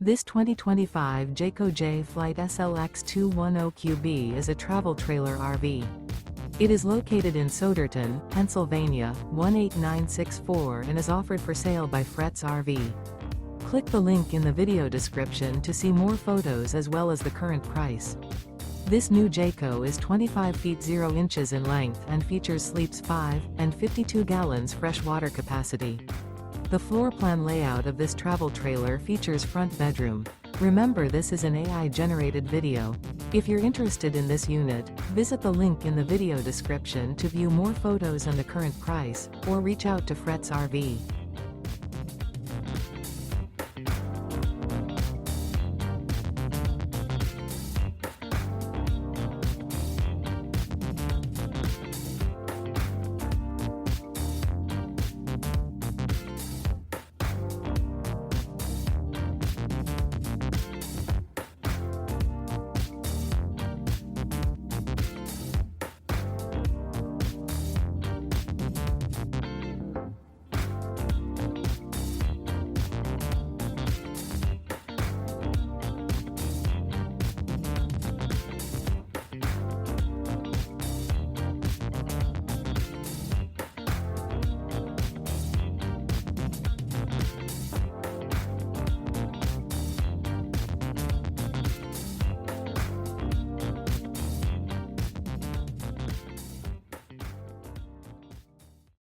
This 2025 Jayco J Flight SLX 210QB is a travel trailer RV. It is located in Souderton, Pennsylvania, 18964 and is offered for sale by Fretz RV. Click the link in the video description to see more photos as well as the current price. This new Jayco is 25 feet 0 inches in length and features sleeps 5 and 52 gallons fresh water capacity. The floor plan layout of this travel trailer features front bedroom. Remember, this is an AI-generated video. If you're interested in this unit, visit the link in the video description to view more photos and the current price, or reach out to Fretz RV.